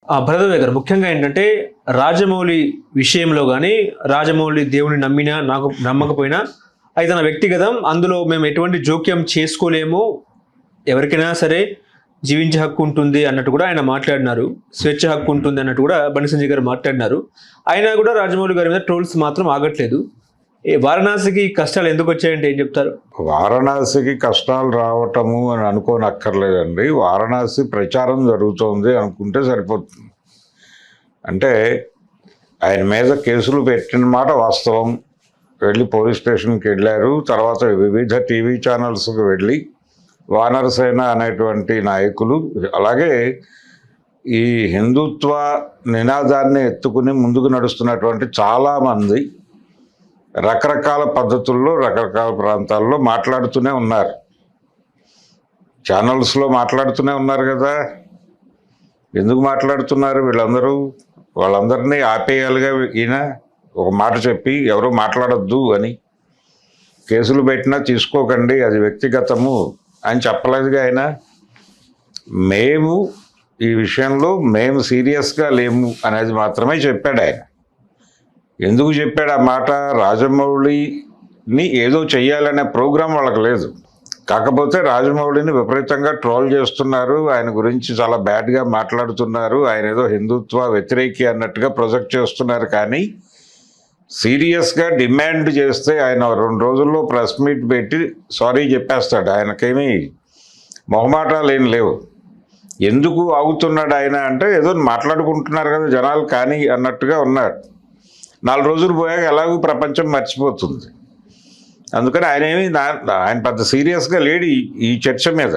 భరద్వాజ్ గారు ముఖ్యంగా ఏంటంటే రాజమౌళి విషయంలో కానీ రాజమౌళి దేవుని నమ్మినా నాకు నమ్మకపోయినా అది తన వ్యక్తిగతం, అందులో మేము ఎటువంటి జోక్యం చేసుకోలేము, ఎవరికైనా సరే జీవించే హక్కు ఉంటుంది అన్నట్టు కూడా ఆయన మాట్లాడినారు, స్వేచ్ఛ హక్కు ఉంటుంది అన్నట్టు కూడా బండి సంజయ్ గారు మాట్లాడినారు. అయినా కూడా రాజమౌళి గారి మీద ట్రోల్స్ మాత్రం ఆగట్లేదు. వారణాసికి కష్టాలు ఎందుకు వచ్చాయంటే ఏం చెప్తారు? వారణాసికి కష్టాలు రావటము అని అనుకోనక్కర్లేదండి. వారణాసి ప్రచారం జరుగుతోంది అనుకుంటే సరిపోతుంది. అంటే ఆయన మీద కేసులు పెట్టిన మాట వాస్తవం. వెళ్ళి పోలీస్ స్టేషన్కి వెళ్ళారు. తర్వాత వివిధ టీవీ ఛానల్స్కి వెళ్ళి వానరసేన అనేటువంటి నాయకులు, అలాగే ఈ హిందుత్వ నినాదాన్ని ఎత్తుకుని ముందుకు నడుస్తున్నటువంటి చాలామంది రకరకాల పద్ధతుల్లో రకరకాల ప్రాంతాల్లో మాట్లాడుతూనే ఉన్నారు. ఛానల్స్లో మాట్లాడుతూనే ఉన్నారు కదా. ఎందుకు మాట్లాడుతున్నారు వీళ్ళందరూ? వాళ్ళందరినీ ఆపేయాలిగా. ఈయన ఒక మాట చెప్పి ఎవరూ మాట్లాడొద్దు అని, కేసులు పెట్టినా తీసుకోకండి, అది వ్యక్తిగతము అని చెప్పలేదుగా ఆయన. మేము ఈ విషయంలో మేము సీరియస్గా లేము అనేది మాత్రమే చెప్పాడు ఆయన. ఎందుకు చెప్పాడు ఆ మాట? రాజమౌళిని ఏదో చెయ్యాలనే ప్రోగ్రాం వాళ్ళకి లేదు. కాకపోతే రాజమౌళిని విపరీతంగా ట్రోల్ చేస్తున్నారు, ఆయన గురించి చాలా బ్యాడ్గా మాట్లాడుతున్నారు, ఆయన ఏదో హిందుత్వ వ్యతిరేకి అన్నట్టుగా ప్రొజెక్ట్ చేస్తున్నారు. కానీ సీరియస్గా డిమాండ్ చేస్తే ఆయన 2 రోజుల్లో ప్రెస్ మీట్ పెట్టి సారీ చెప్పేస్తాడు. ఆయనకేమీ మొహమాటాలు ఏం లేవు. ఎందుకు ఆగుతున్నాడు ఆయన అంటే ఏదో మాట్లాడుకుంటున్నారు కదా జనాలు కానీ అన్నట్టుగా ఉన్నాడు. 4 రోజులు పోయాక ఎలాగూ ప్రపంచం మర్చిపోతుంది. అందుకని ఆయన పెద్ద సీరియస్గా లేడు ఈ చర్చ మీద.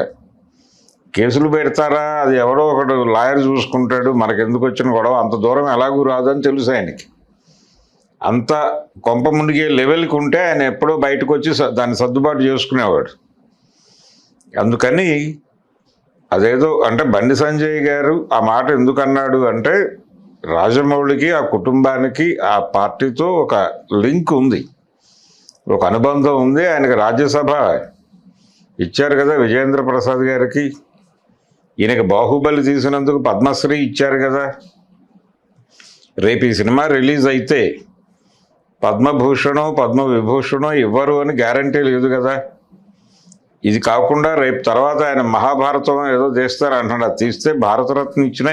కేసులు పెడతారా, అది ఎవడో ఒకడు లాయర్ చూసుకుంటాడు, మనకెందుకు వచ్చిన గొడవ, అంత దూరం ఎలాగూ రాదని తెలుసు ఆయనకి. అంత కొంప మునిగే లెవెల్కి ఉంటే ఆయన ఎప్పుడో బయటకు వచ్చి దాన్ని సర్దుబాటు చేసుకునేవాడు. అందుకని అదేదో అంటే బండి సంజయ్ గారు ఆ మాట ఎందుకు అన్నాడు అంటే రాజమౌళికి, ఆ కుటుంబానికి, ఆ పార్టీతో ఒక లింక్ ఉంది, ఒక అనుబంధం ఉంది. ఆయనకు రాజ్యసభ ఇచ్చారు కదా విజయేంద్ర ప్రసాద్ గారికి. ఈయనకి బాహుబలి తీసినందుకు పద్మశ్రీ ఇచ్చారు కదా. రేపు ఈ సినిమా రిలీజ్ అయితే పద్మభూషణో పద్మవిభూషణో ఇవ్వరు అని గ్యారంటీ లేదు కదా. ఇది కాకుండా రేపు తర్వాత ఆయన మహాభారతం ఏదో తీస్తారు అంటున్నాడు. అది తీస్తే భారతరత్న ఇచ్చినా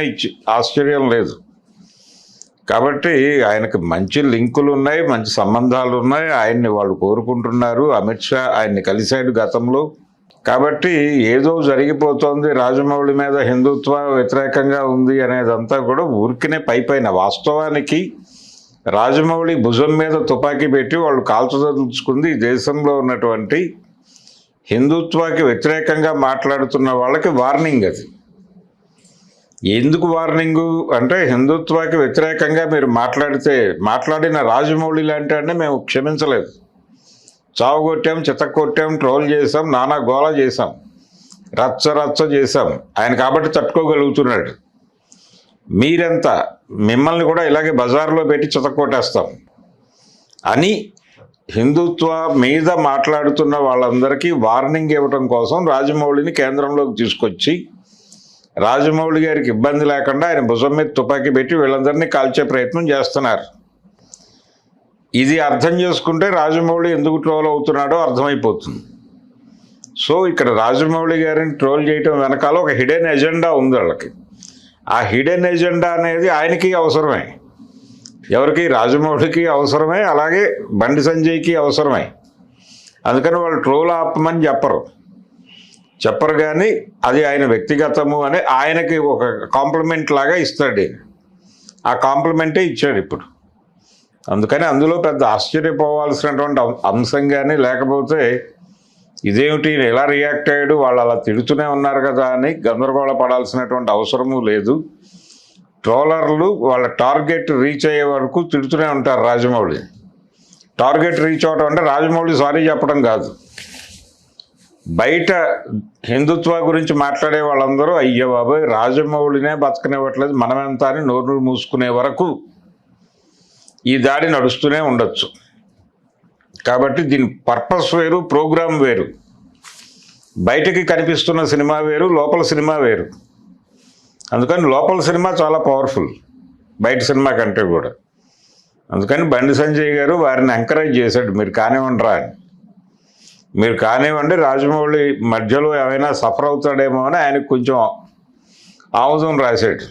ఆశ్చర్యం లేదు. కాబట్టి ఆయనకి మంచి లింకులు ఉన్నాయి, మంచి సంబంధాలు ఉన్నాయి. ఆయన్ని వాళ్ళు కోరుకుంటున్నారు. అమిత్ షా ఆయన్ని కలిశాడు గతంలో. కాబట్టి ఏదో జరిగిపోతుంది, రాజమౌళి మీద హిందుత్వ వ్యతిరేకంగా ఉంది అనేదంతా కూడా ఊరికినే పైపైన. వాస్తవానికి రాజమౌళి భుజం మీద తుపాకీ పెట్టి వాళ్ళు కాల్చదలుచుకుంది ఈ దేశంలో ఉన్నటువంటి హిందుత్వాకి వ్యతిరేకంగా మాట్లాడుతున్న వాళ్ళకి వార్నింగ్. అది ఎందుకు వార్నింగు అంటే హిందుత్వాకి వ్యతిరేకంగా మీరు మాట్లాడిన రాజమౌళి లాంటి అంటే మేము క్షమించలేదు. చావు కొట్టాం, చితక్కొట్టాం, ట్రోల్ చేసాం, నానా గోళ చేసాం, రచ్చ చేసాం. ఆయన కాబట్టి తట్టుకోగలుగుతున్నాడు. మీరెంత, మిమ్మల్ని కూడా ఇలాగే బజార్లో పెట్టి చితక్కొట్టేస్తాం అని హిందుత్వ మీద మాట్లాడుతున్న వాళ్ళందరికీ వార్నింగ్ ఇవ్వడం కోసం రాజమౌళిని కేంద్రంలోకి తీసుకొచ్చి రాజమౌళి గారికి ఇబ్బంది లేకుండా ఆయన భుజం మీద తుపాకీ పెట్టి వీళ్ళందరినీ కాల్చే ప్రయత్నం చేస్తున్నారు. ఇది అర్థం చేసుకుంటే రాజమౌళి ఎందుకు ట్రోల్ అవుతున్నాడో అర్థమైపోతుంది. సో ఇక్కడ రాజమౌళి గారిని ట్రోల్ చేయటం వెనకాల ఒక హిడెన్ ఎజెండా ఉంది వాళ్ళకి. ఆ హిడెన్ ఎజెండా అనేది ఆయనకి అవసరమే, ఎవరికి? రాజమౌళికి అవసరమే, అలాగే బండి సంజయ్కి అవసరమే. అందుకని వాళ్ళు ట్రోల్ ఆపమని చెప్పరు కానీ అది ఆయన వ్యక్తిగతము అని ఆయనకి ఒక కాంప్లిమెంట్ లాగా ఇస్తాడు. ఆ కాంప్లిమెంటే ఇచ్చాడు ఇప్పుడు. అందుకని అందులో పెద్ద ఆశ్చర్యపోవాల్సినటువంటి అంశం కానీ, లేకపోతే ఇదేమిటి ఎలా రియాక్ట్ అయ్యాడు, వాళ్ళు అలా తిడుతూనే ఉన్నారు కదా అని గందరగోళ పడాల్సినటువంటి అవసరము లేదు. ట్రోలర్లు వాళ్ళ టార్గెట్ రీచ్ అయ్యే వరకు తిడుతూనే ఉంటారు రాజమౌళి. టార్గెట్ రీచ్ అవడం అంటే రాజమౌళి సారీ చెప్పడం కాదు. బయట హిందుత్వ గురించి మాట్లాడే వాళ్ళందరూ అయ్యో బాబాయ్ రాజమౌళినే బతకనివ్వట్లేదు మనమెంత అని నోరు మూసుకునే వరకు ఈ దాడి నడుస్తూనే ఉండొచ్చు. కాబట్టి దీని పర్పస్ వేరు, ప్రోగ్రాం వేరు. బయటకి కనిపిస్తున్న సినిమా వేరు, లోపల సినిమా వేరు. అందుకని లోపల సినిమా చాలా పవర్ఫుల్, బయట సినిమా కంటే కూడా. అందుకని బండి సంజయ్ గారు వారిని ఎంకరేజ్ చేశాడు, మీరు కానివ్వండి రా అని. మీరు కానివ్వండి, రాజమౌళి మధ్యలో ఏమైనా సఫర్ అవుతాడేమో అని ఆయనకు కొంచెం ఆముదం రాశాడు.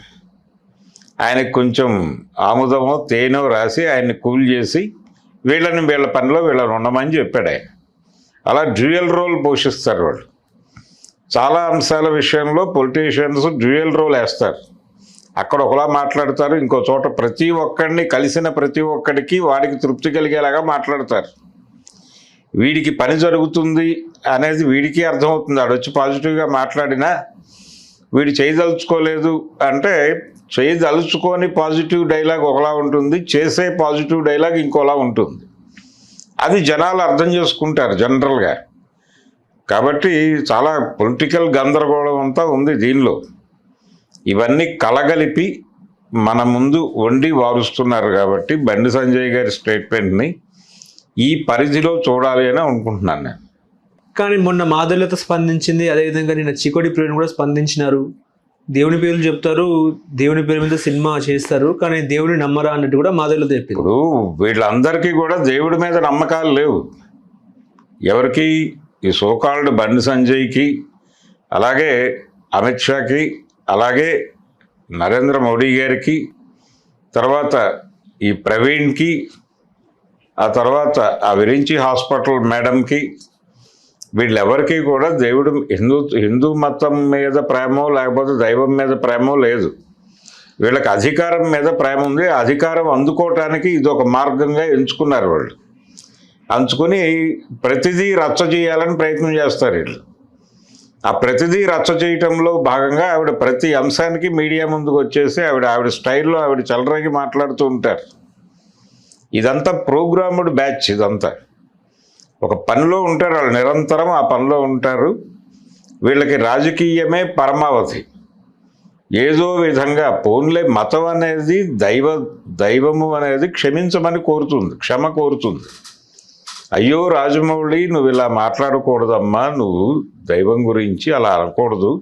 ఆయనకు కొంచెం ఆముదమో తేనో రాసి ఆయన్ని కూల్ చేసి వీళ్ళ పనిలో వీళ్ళని ఉండమని చెప్పాడు ఆయన. అలా డ్యూయల్ రోల్ పోషిస్తారు వాళ్ళు. చాలా అంశాల విషయంలో పొలిటీషియన్స్ డ్యూయల్ రోల్ వేస్తారు. అక్కడ ఒకలా మాట్లాడతారు, ఇంకో చోట ప్రతి ఒక్కడిని కలిసిన ప్రతి ఒక్కడికి వాడికి తృప్తి కలిగేలాగా మాట్లాడతారు. వీడికి పని జరుగుతుంది అనేది వీడికి అర్థమవుతుంది. ఆడొచ్చి పాజిటివ్గా మాట్లాడినా వీడు చేయదలుచుకోలేదు అంటే, చేయదలుచుకొని పాజిటివ్ డైలాగ్ ఒకలా ఉంటుంది, చేసే పాజిటివ్ డైలాగ్ ఇంకోలా ఉంటుంది. అది జనాలు అర్థం చేసుకుంటారు జనరల్గా. కాబట్టి చాలా పొలిటికల్ గందరగోళం అంతా ఉంది దీనిలో. ఇవన్నీ కలగలిపి మన ముందు వండి వారుస్తున్నారు. కాబట్టి బండి సంజయ్ గారి స్టేట్మెంట్ని ఈ పరిధిలో చూడాలి అని అనుకుంటున్నాను నేను. కానీ మొన్న మాధుర్యత స్పందించింది, అదేవిధంగా నిన్న చికోడి ప్రియుని కూడా స్పందించినారు. దేవుని పేర్లు చెప్తారు, దేవుని పేరు మీద సినిమా చేస్తారు, కానీ దేవుని నమ్మరా అన్నట్టు కూడా మాధుర్యత చెప్పింది. ఇప్పుడు వీళ్ళందరికీ కూడా దేవుడి మీద నమ్మకాలు లేవు. ఎవరికి? ఈ సోకాల్డ్ బండి సంజయ్కి, అలాగే అమిత్ షాకి, అలాగే నరేంద్ర మోడీ గారికి, తర్వాత ఈ ప్రవీణ్కి, ఆ తర్వాత ఆ విరించి హాస్పిటల్ మేడంకి, వీళ్ళెవరికి కూడా దేవుడు హిందూ మతం మీద ప్రేమో లేకపోతే దైవం మీద ప్రేమో లేదు. వీళ్ళకి అధికారం మీద ప్రేమ ఉంది. అధికారం అందుకోవటానికి ఇది ఒక మార్గంగా ఎంచుకున్నారు వాళ్ళు. అంచుకొని ప్రతిదీ రచ్చ చేయాలని ప్రయత్నం చేస్తారు వీళ్ళు. ఆ ప్రతిదీ రచ్చ చేయటంలో భాగంగా ఆవిడ ప్రతి అంశానికి మీడియా ముందుకు వచ్చేసి ఆవిడ స్టైల్లో ఆవిడ చలరగి మాట్లాడుతూ ఉంటారు. ఇదంతా ప్రోగ్రామ్డ్ బ్యాచ్. ఇదంతా ఒక పనిలో ఉంటారు వాళ్ళు, నిరంతరం ఆ పనిలో ఉంటారు. వీళ్ళకి రాజకీయమే పరమావధి. ఏదో విధంగా పోన్లే మతం అనేది దైవము అనేది క్షమించమని కోరుతుంది, క్షమ కోరుతుంది. అయ్యో రాజమౌళి, నువ్వు ఇలా మాట్లాడకూడదమ్మా, నువ్వు దైవం గురించి అలా అనకూడదు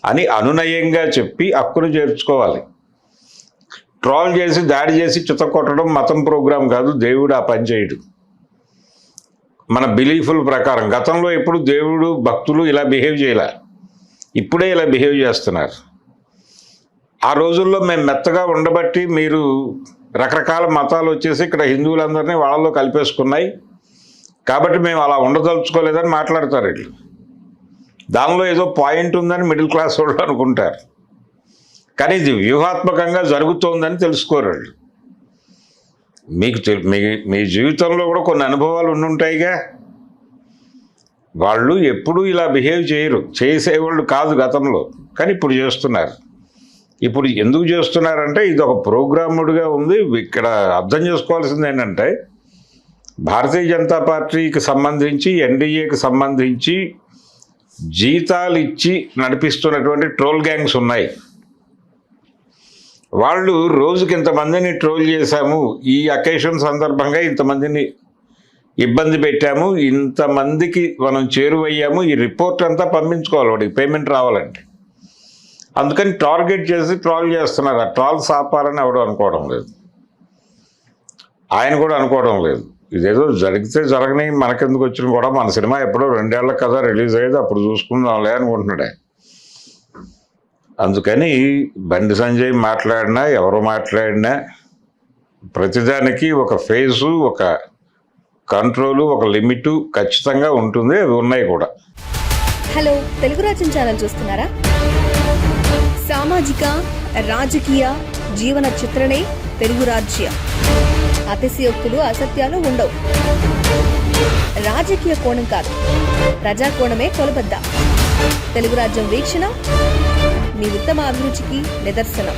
అని అనునయంగా చెప్పి హక్కును చేర్చుకోవాలి. ట్రాల్ చేసి దాడి చేసి చితకొట్టడం మతం ప్రోగ్రాం కాదు. దేవుడు ఆ పని చేయడు. మన బిలీఫుల ప్రకారం గతంలో ఎప్పుడు దేవుడు భక్తులు ఇలా బిహేవ్ చేయలే, ఇప్పుడే ఇలా బిహేవ్ చేస్తున్నారు. ఆ రోజుల్లో మేము మెత్తగా ఉండబట్టి మీరు రకరకాల మతాలు వచ్చేసి ఇక్కడ హిందువులందరినీ వాళ్ళలో కలిపేసుకున్నాయి కాబట్టి మేము అలా ఉండదలుచుకోలేదని మాట్లాడతారు వీళ్ళు. దానిలో ఏదో పాయింట్ ఉందని మిడిల్ క్లాస్ వాళ్ళు అనుకుంటారు, కానీ ఇది వ్యూహాత్మకంగా జరుగుతోందని తెలుసుకోరు వాళ్ళు. మీ జీవితంలో కూడా కొన్ని అనుభవాలు ఉండుంటాయిగా. వాళ్ళు ఎప్పుడూ ఇలా బిహేవ్ చేయరు, చేసేవాళ్ళు కాదు గతంలో, కానీ ఇప్పుడు చేస్తున్నారు. ఇప్పుడు ఎందుకు చేస్తున్నారంటే ఇది ఒక ప్రోగ్రాముడ్గా ఉంది. ఇక్కడ అర్థం చేసుకోవాల్సింది ఏంటంటే, భారతీయ జనతా పార్టీకి సంబంధించి ఎన్డీఏకి సంబంధించి జీతాలు ఇచ్చి నడిపిస్తున్నటువంటి ట్రోల్ గ్యాంగ్స్ ఉన్నాయి. వాళ్ళు రోజుకి ఇంతమందిని ట్రోల్ చేశాము, ఈ అకేషన్ సందర్భంగా ఇంతమందిని ఇబ్బంది పెట్టాము, ఇంతమందికి మనం చేరువయ్యాము, ఈ రిపోర్ట్ అంతా పంపించుకోవాలి వాడికి పేమెంట్ రావాలంటే. అందుకని టార్గెట్ చేసి ట్రాల్ చేస్తున్నారు. ఆ ట్రాల్స్ ఆపాలని ఎవడో అనుకోవడం లేదు, ఆయన కూడా అనుకోవడం లేదు. ఇదేదో జరిగితే జరగని మనకెందుకు వచ్చిన కూడా, మన సినిమా ఎప్పుడో 2 ఏళ్ల కదా రిలీజ్ అయ్యేది, అప్పుడు చూసుకుందాంలే అనుకుంటున్నాడే. అందుకని బండి సంజయ్ మాట్లాడినా ఎవరు మాట్లాడినా ప్రతిదానికి ఒక ఫేసు, ఒక కంట్రోలు, ఒక లిమిటు ఖచ్చితంగా ఉంటుంది. అవి ఉన్నాయి కూడా. హలో, తెలుగు రాజ్యం ఛానల్ చూస్తున్నారా? సామాజిక రాజకీయ జీవన చిత్రణే తెలుగు రాజ్యం. అతిశయోక్తులు అసత్యాలు ఉండవు. రాజకీయ కోణం కాదు, ప్రజా కోణమే కొలబద్ద. తెలుగు రాజ్యం వీక్షణ మీ ఉత్తమ అభిరుచికి నిదర్శనం.